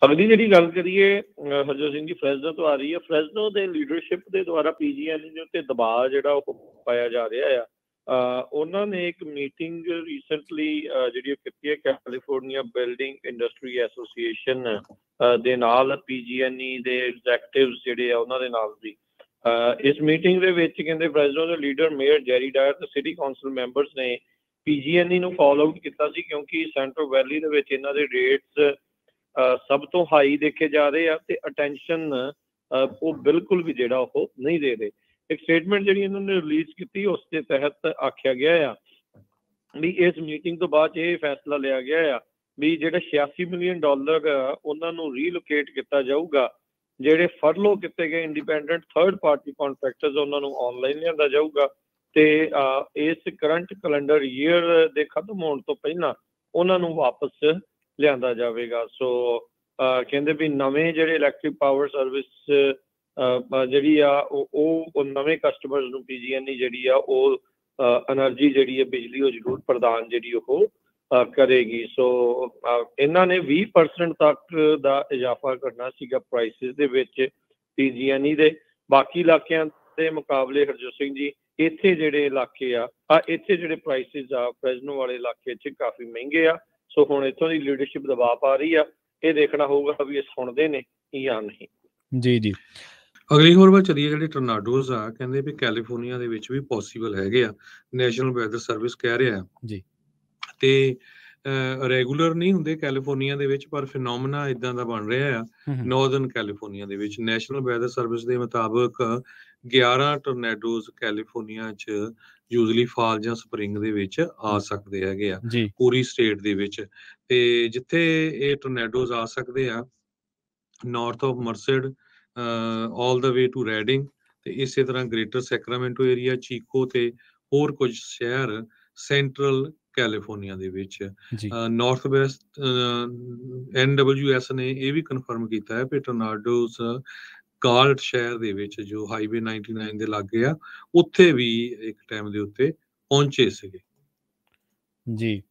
अगली जी गल करिए हरजोत सिंह जी फ्रेजनो तो आ रही है। फ्रेजनो के लीडरशिप के द्वारा PG&E के उत्ते दबाव जिहड़ा पाया जा रहा है। उन्होंने एक मीटिंग रीसेंटली जी की है कैलीफोर्निया बिल्डिंग इंडस्ट्री एसोसीएशन दे नाल PG&E दे एग्जैक्टिव्स जिहड़े आ उन्हां दे नाल भी इस मीटिंग दे विच कहंदे फ्रेजनो के लीडर मेयर जेरी डायर ते सिटी काउंसल मैंबरस ने PG&E नूं कॉल आउट किया सी क्योंकि सेंट्रल वैली दे विच इन्हां दे रेट्स सब तो हाई देखे जा रहे हैं तो अटेंशन वो बिल्कुल भी जिहड़ा वो नहीं दे रहे। एक स्टेटमेंट जी इन्होंने रिलीज की उसके तहत आख्या गया भी इस मीटिंग तो बाद ये फैसला लिया गया भी जो $86 मिलियन उन्होंने रीलोकेट किया जाऊगा। ਜਿਹੜੇ फरलो किए गए इंडिपेंडेंट थर्ड पार्टी कॉन्ट्रैक्टर्स उन्होंने ऑनलाइन लिया जाऊगा तो इस करंट कैलेंडर ईयर के खत्म होने तो पहला उन्होंने वापस लिया जाएगा। सो कहते भी नवे ਜਿਹੜੇ इलैक्ट्रिक पावर सर्विस जी नवे कस्टमर्स ਨੂੰ PG&E जी एनर्जी जी है बिजली वो जरूर प्रदान जी करेगी। सो इन्होंने 20% तक का इजाफा करना सीगा प्राइसिस दे विच PG&E दे। बाकी इलाकों के मुकाबले हरजोत सिंह जी इत्थे जिहड़े इलाके आ इत्थे जिहड़े प्राइसिस आ फ्रेजनो वाले इलाके च काफ़ी महंगे आ। सो हुण इत्थों दी लीडरशिप दबाव पा रही है, ये देखना होगा भी ये सुनते ने या नहीं। जी जी अगली होर बात चलिए ਜਿਹੜੇ ਟੋਰਨਾਡੋਜ਼ ਆ ਕਹਿੰਦੇ ਵੀ ਕੈਲੀਫੋਰਨੀਆ ਦੇ ਵਿੱਚ ਵੀ ਪੋਸੀਬਲ ਹੈਗੇ ਆ। ਨੈਸ਼ਨਲ ਵੈਦਰ ਸਰਵਿਸ ਕਹਿ ਰਿਹਾ ਜੀ ਤੇ ਰੈਗੂਲਰ ਨਹੀਂ ਹੁੰਦੇ ਕੈਲੀਫੋਰਨੀਆ ਦੇ ਵਿੱਚ ਪਰ ਫਿਨੋਮਨਾ ਇਦਾਂ ਦਾ ਬਣ ਰਿਹਾ ਆ ਨਾਰਥਰਨ ਕੈਲੀਫੋਰਨੀਆ ਦੇ ਵਿੱਚ। ਨੈਸ਼ਨਲ ਵੈਦਰ ਸਰਵਿਸ ਦੇ ਮੁਤਾਬਕ 11 ਟੋਰਨੇਡੋਜ਼ ਕੈਲੀਫੋਰਨੀਆ 'ਚ ਯੂਜ਼ਲੀ ਫਾਲ ਜਾਂ ਸਪਰਿੰਗ ਦੇ ਵਿੱਚ ਆ ਸਕਦੇ ਹੈਗੇ ਆ ਪੂਰੀ ਸਟੇਟ ਦੇ ਵਿੱਚ। ਤੇ ਜਿੱਥੇ ਇਹ ਟੋਰਨੇਡੋਜ਼ ਆ ਸਕਦੇ ਆ north of Merced all the way to Redding ਤੇ ਇਸੇ ਤਰ੍ਹਾਂ ਗ੍ਰੇਟਰ ਸੈਕਰਾਮੈਂਟੋ ਏਰੀਆ ਚੀਕੋ ਤੇ ਹੋਰ ਕੁਝ ਸ਼ਹਿਰ ਸੈਂਟਰਲ ਕੈਲੀਫੋਰਨੀਆ ਦੇ ਵਿੱਚ। ਨਾਰਥ ਵੈਸਟ NWS ਨੇ ਇਹ ਵੀ ਕਨਫਰਮ ਕੀਤਾ ਹੈ ਕਿ ਟੋਰਨਾਡੋਜ਼ ਗਾਲਟ ਸ਼ਹਿਰ ਦੇ ਵਿੱਚ ਜੋ ਹਾਈਵੇ 99 ਦੇ ਲਾਗੇ ਆ ਉੱਥੇ ਵੀ ਇੱਕ ਟਾਈਮ ਦੇ ਉੱਤੇ ਪਹੁੰਚੇ ਸੀਗੇ। ਜੀ